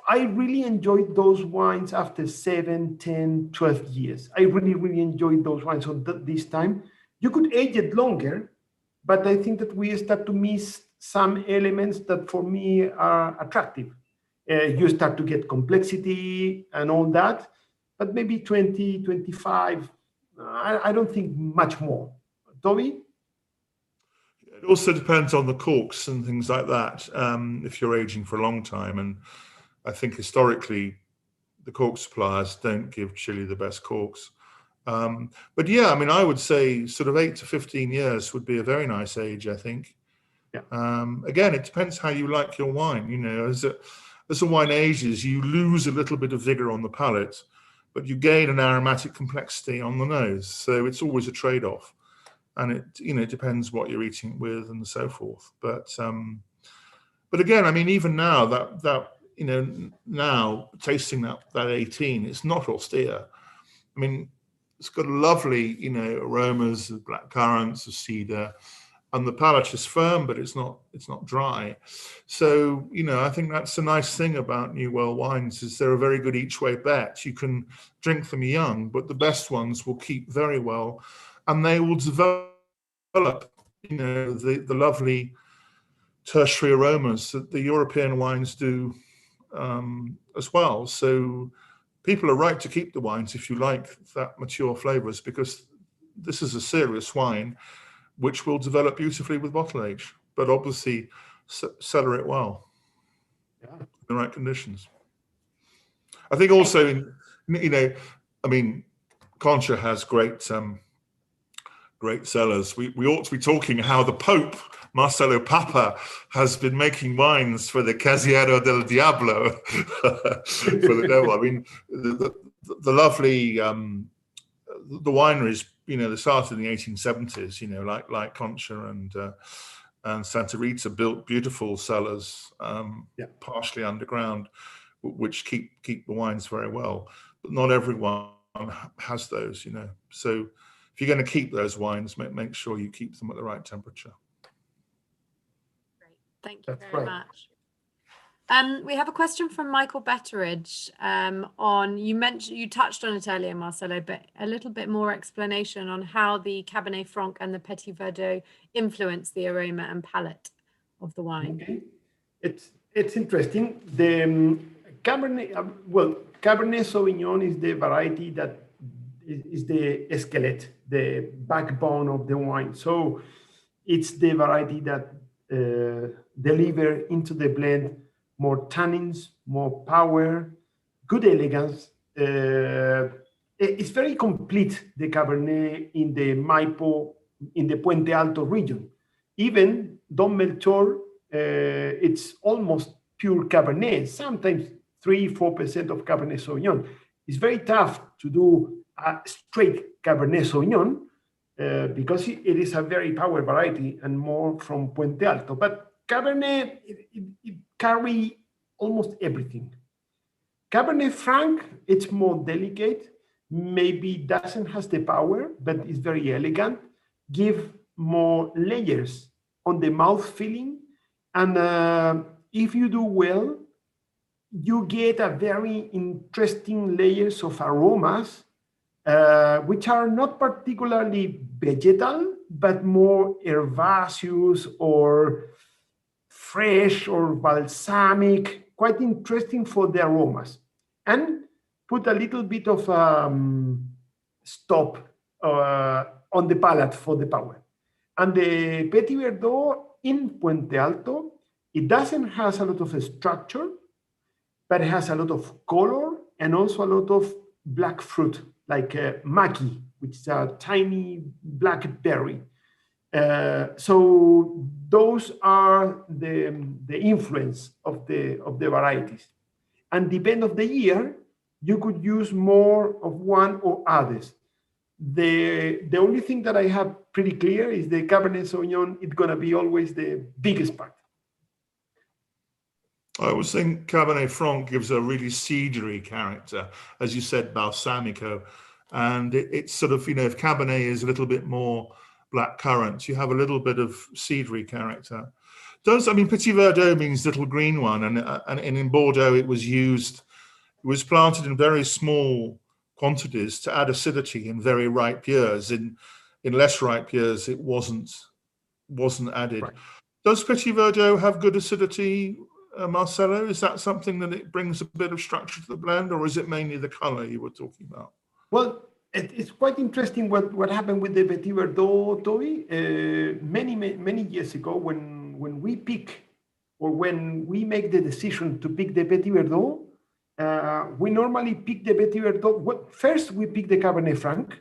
Speaker 3: I really enjoyed those wines after 7, 10, 12 years. I really, really enjoyed those wines. So this time, you could age it longer, but I think that we start to miss some elements that for me are attractive. You start to get complexity and all that, but maybe 20, 25, I don't think much more. Toby?
Speaker 2: It also depends on the corks and things like that, if you're aging for a long time. And I think historically, the cork suppliers don't give Chile the best corks. But yeah, I mean, I would say sort of 8 to 15 years would be a very nice age, I think.
Speaker 3: Yeah.
Speaker 2: Again, it depends how you like your wine. You know, as the wine ages, you lose a little bit of vigor on the palate, but you gain an aromatic complexity on the nose. So it's always a trade-off. And it depends what you're eating it with and so forth. But again, I mean, even now now tasting that 18, it's not austere. I mean, it's got lovely, aromas of black currants, of cedar, and the palate is firm, but it's not dry. So, I think that's a nice thing about New World wines is they're a very good each way bet. You can drink them young, but the best ones will keep very well, and they will develop, the lovely tertiary aromas that the European wines do as well. So people are right to keep the wines if you like that mature flavors, because this is a serious wine which will develop beautifully with bottle age, but obviously cellar it well, in the right conditions. I think also, Concha has great cellars. We ought to be talking how the Pope, Marcelo Papa, has been making wines for the Casiero del Diablo, for the devil. I mean, the lovely, the wineries, they started in the 1870s, like Concha and Santa Rita built beautiful cellars, partially underground, which keep the wines very well. But not everyone has those, So if you're going to keep those wines, make sure you keep them at the right temperature.
Speaker 1: Great, thank you very much. We have a question from Michael Betteridge on, you touched on it earlier, Marcelo, but a little bit more explanation on how the Cabernet Franc and the Petit Verdo influence the aroma and palate of the wine.
Speaker 3: Okay, it's interesting. The Cabernet, Cabernet Sauvignon is the variety that is the skeleton, the backbone of the wine. So it's the variety that deliver into the blend more tannins, more power, good elegance. It's very complete, the Cabernet in the Maipo, in the Puente Alto region. Even Don Melchor, it's almost pure Cabernet, sometimes 3-4% of Cabernet Sauvignon. It's very tough to do a straight Cabernet Sauvignon because it is a very power variety and more from Puente Alto. But Cabernet, it carry almost everything. Cabernet Franc, it's more delicate, maybe doesn't have the power, but it's very elegant, give more layers on the mouth feeling. And if you do well, you get a very interesting layers of aromas, which are not particularly vegetal, but more herbaceous or fresh or balsamic, quite interesting for the aromas. And put a little bit of stop on the palate for the power. And the Petit Verdot in Puente Alto, it doesn't have a lot of structure, but it has a lot of color and also a lot of black fruit, like maqui, which is a tiny black berry. So those are the influence of the varieties. And depending on the year, you could use more of one or others. The only thing that I have pretty clear is the Cabernet Sauvignon, it's going to be always the biggest part.
Speaker 2: I always think Cabernet Franc gives a really cedary character, as you said, balsamico. And it's sort of, if Cabernet is a little bit more black currant, you have a little bit of cedary character. I mean, Petit Verdo means little green one, and in Bordeaux it was planted in very small quantities to add acidity in very ripe years. In less ripe years, it wasn't added.
Speaker 3: Right.
Speaker 2: Does Petit Verdo have good acidity, Marcelo? Is that something that it brings a bit of structure to the blend, or is it mainly the color you were talking about?
Speaker 3: Well, it's quite interesting what happened with the Petit Verdot, Toby. Many years ago, when we pick, or when we make the decision to pick the Petit Verdot, we normally pick the Petit Verdot. First, we pick the Cabernet Franc,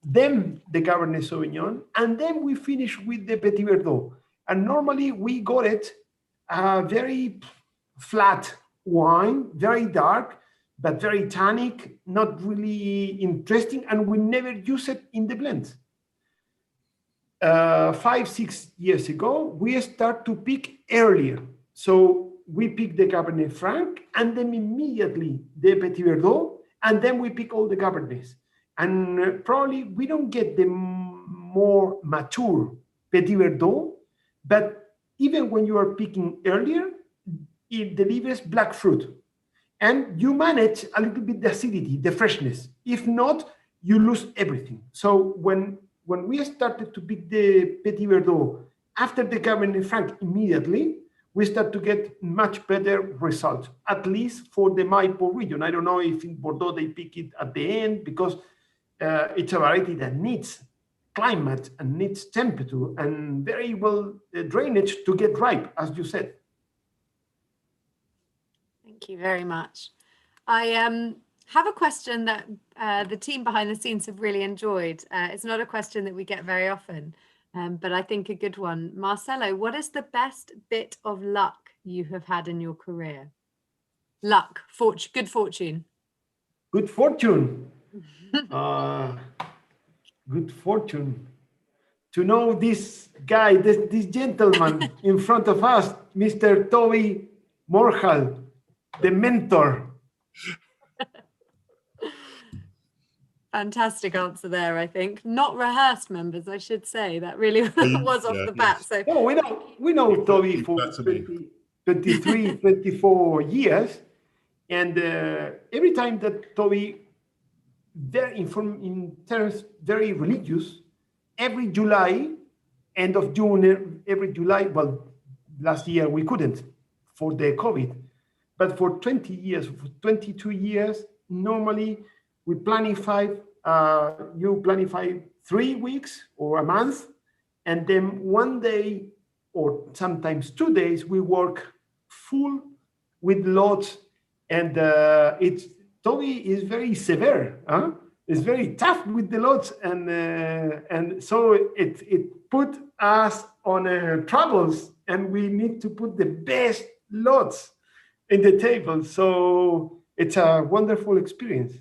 Speaker 3: then the Cabernet Sauvignon, and then we finish with the Petit Verdot. And normally we got it very flat wine, very dark, but very tannic, not really interesting, and we never use it in the blend. 5-6 years ago, we start to pick earlier. So we pick the Cabernet Franc, and then immediately the Petit Verdot, and then we pick all the Cabernets. And probably we don't get the more mature Petit Verdot, but even when you are picking earlier, it delivers black fruit. And you manage a little bit the acidity, the freshness. If not, you lose everything. So when we started to pick the Petit Verdot after the Cabernet Franc immediately, we start to get much better results, at least for the Maipo region. I don't know if in Bordeaux they pick it at the end, because it's a variety that needs climate and needs temperature and very well drainage to get ripe, as you said.
Speaker 1: Thank you very much. I have a question that the team behind the scenes have really enjoyed. It's not a question that we get very often, but I think a good one. Marcelo, what is the best bit of luck you have had in your career? Luck, good fortune.
Speaker 3: Good fortune. Good fortune. To know this guy, this gentleman in front of us, Mr. Toby Morrhall, the mentor.
Speaker 1: Fantastic answer there, I think. Not rehearsed, members, I should say. That really was off the bat. So
Speaker 3: oh, we know Toby for 23, 24 years. And every time that Toby, in terms very religious, every July, end of June, every July, well, last year we couldn't for the COVID. But for 20 years, for 22 years, normally we planify, you planify 3 weeks or a month, and then one day or sometimes 2 days, we work full with lots. And Toby is very severe, huh? It's very tough with the lots. And so it put us on troubles, and we need to put the best lots in the table. So it's a wonderful experience.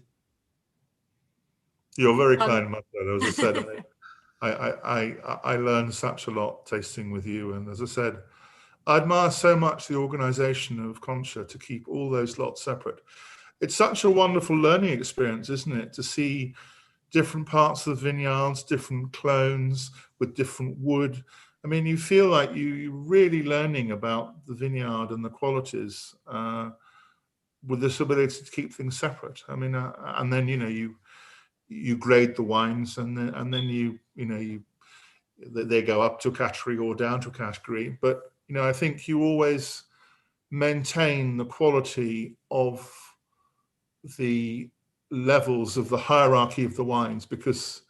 Speaker 2: You're very kind, Marcelo. As I said, I learned such a lot tasting with you. And as I said, I admire so much the organization of Concha to keep all those lots separate. It's such a wonderful learning experience, isn't it? To see different parts of the vineyards, different clones with different wood. I mean, you feel like you're really learning about the vineyard and the qualities with this ability to keep things separate. I mean, and then, you grade the wines, and then they go up to a category or down to a category. But, I think you always maintain the quality of the levels of the hierarchy of the wines, because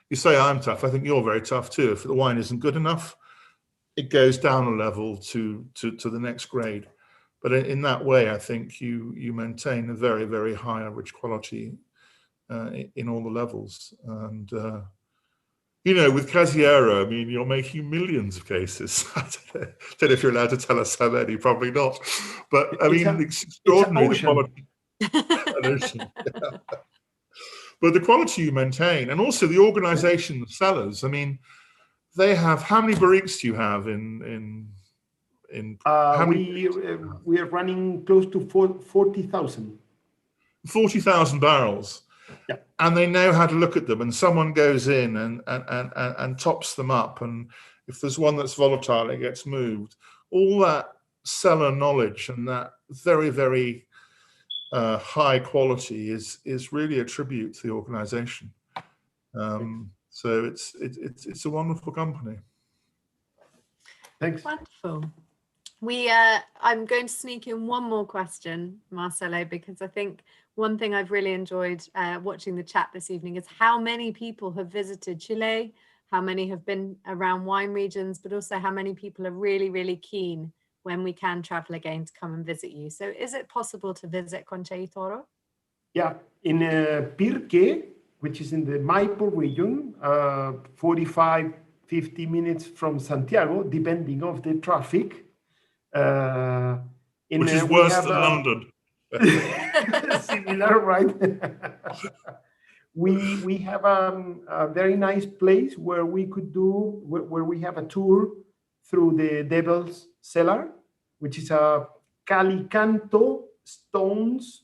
Speaker 2: you say I'm tough. I think you're very tough too. If the wine isn't good enough, it goes down a level to the next grade. But in that way, I think you maintain a very, very high average quality in all the levels. And with Casiero, I mean, you're making millions of cases. I don't know if you're allowed to tell us how many, probably not. But I mean, it's extraordinary the quality. An ocean. Yeah. But the quality you maintain, and also the organization of cellars. I mean, they have, how many barriques do you have in
Speaker 3: we are running close to 40,000.
Speaker 2: 40,000 barrels.
Speaker 3: Yeah.
Speaker 2: And they know how to look at them, and someone goes in and tops them up, and if there's one that's volatile, it gets moved. all that cellar knowledge and that very, very high quality is really a tribute to the organization. So it's a wonderful company.
Speaker 3: Thanks.
Speaker 1: Wonderful. I'm going to sneak in one more question, Marcelo, because I think one thing I've really enjoyed watching the chat this evening is how many people have visited Chile, how many have been around wine regions, but also how many people are really, really keen when we can travel again to come and visit you. So is it possible to visit Concha y Toro?
Speaker 3: Yeah, in Pirque, which is in the Maipo region, 45, 50 minutes from Santiago, depending of the traffic.
Speaker 2: Which is worse than London.
Speaker 3: Similar, right? we have a very nice place where we have a tour through the Devil's Cellar, which is a Calicanto stones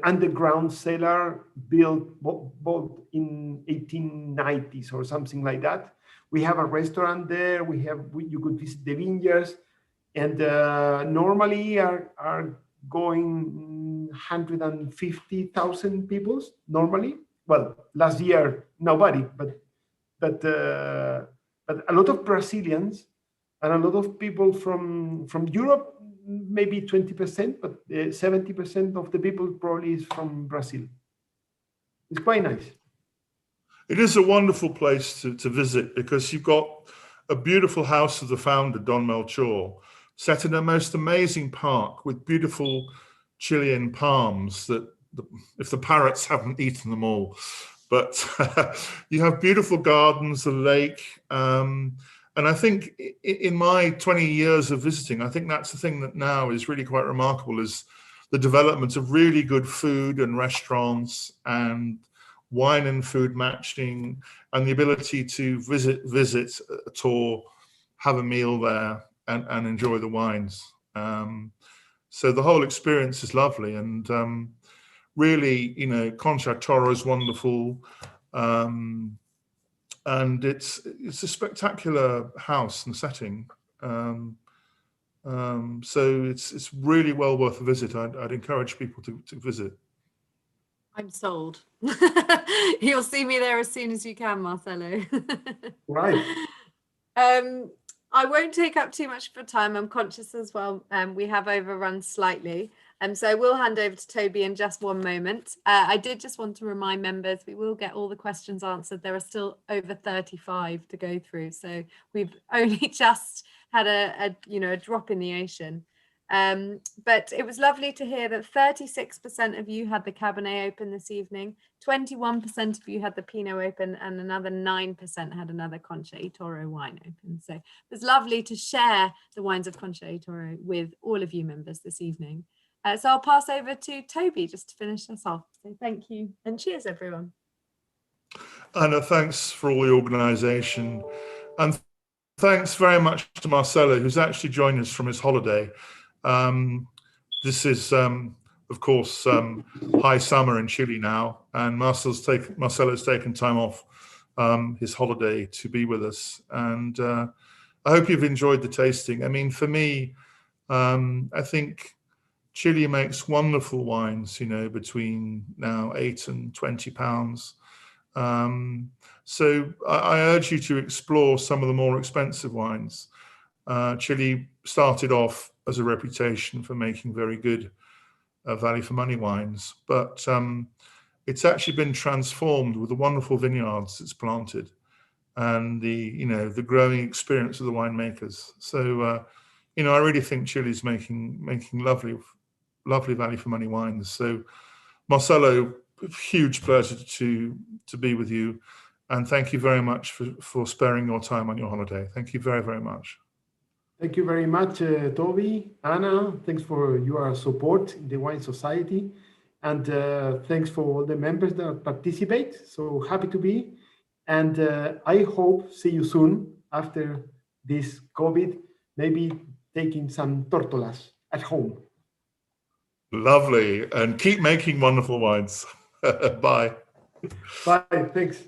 Speaker 3: underground cellar built both in 1890s or something like that. We have a restaurant there. You could visit the vineyards, and normally are going 150,000 people normally. Well, last year nobody, but a lot of Brazilians and a lot of people from Europe. Maybe 20%, but 70% of the people probably is from Brazil. It's quite nice.
Speaker 2: It is a wonderful place to visit because you've got a beautiful house of the founder, Don Melchor, set in a most amazing park with beautiful Chilean palms that if the parrots haven't eaten them all. But you have beautiful gardens, the lake, and I think in my 20 years of visiting, I think that's the thing that now is really quite remarkable is the development of really good food and restaurants and wine and food matching and the ability to visit a tour, have a meal there and enjoy the wines. So the whole experience is lovely and really, Concha y Toro is wonderful. And it's a spectacular house and setting, so it's really well worth a visit. I'd encourage people to visit.
Speaker 1: I'm sold. You'll see me there as soon as you can, Marcelo.
Speaker 3: Right.
Speaker 1: I won't take up too much of your time. I'm conscious as well. We have overrun slightly. So I will hand over to Toby in just one moment. I did just want to remind members, we will get all the questions answered. There are still over 35 to go through. So we've only just had a drop in the ocean. But it was lovely to hear that 36% of you had the Cabernet open this evening, 21% of you had the Pinot open, and another 9% had another Concha y Toro wine open. So it was lovely to share the wines of Concha y Toro with all of you members this evening. So I'll pass over to Toby just to finish us off. So thank you and cheers, everyone.
Speaker 2: Anna, thanks for all the organisation. And thanks very much to Marcelo, who's actually joined us from his holiday. This is, of course, high summer in Chile now, and Marcelo's taken time off his holiday to be with us. And I hope you've enjoyed the tasting. I mean, for me, I think Chile makes wonderful wines, between now £8 and £20. So I urge you to explore some of the more expensive wines. Chile started off as a reputation for making very good value for money wines, but it's actually been transformed with the wonderful vineyards it's planted and the growing experience of the winemakers. So I really think Chile's making lovely value for money wines. So Marcelo, huge pleasure to be with you, and thank you very much for sparing your time on your holiday. Thank you very, very much.
Speaker 3: Thank you very much, Toby, Anna. Thanks for your support in the Wine Society, and thanks for all the members that participate. So happy to be, and I hope see you soon after this COVID. Maybe taking some tortolas at home.
Speaker 2: Lovely, and keep making wonderful wines. Bye.
Speaker 3: Bye. Thanks.